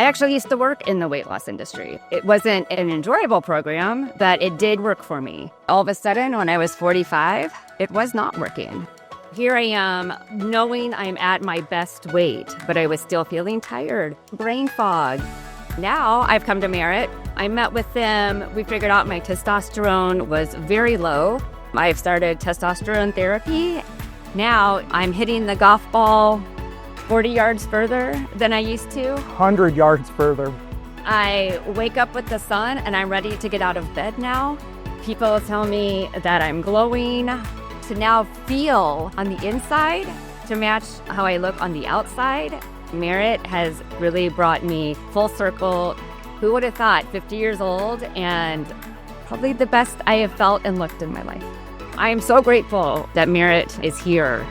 I actually used to work in the weight loss industry. It wasn't an enjoyable program, but it did work for me. All of a sudden, when I was 45, it was not working. Here I am, knowing I'm at my best weight, but I was still feeling tired, brain fog. Now I've come to Merit. I met with them. We figured out my testosterone was very low. I've started testosterone therapy. Now I'm hitting the golf ball 40 yards further than I used to. 100 yards further. I wake up with the sun and I'm ready to get out of bed now. People tell me that I'm glowing. To now feel on the inside to match how I look on the outside. Merit has really brought me full circle. Who would have thought, 50 years old and probably the best I have felt and looked in my life. I am so grateful that Merit is here.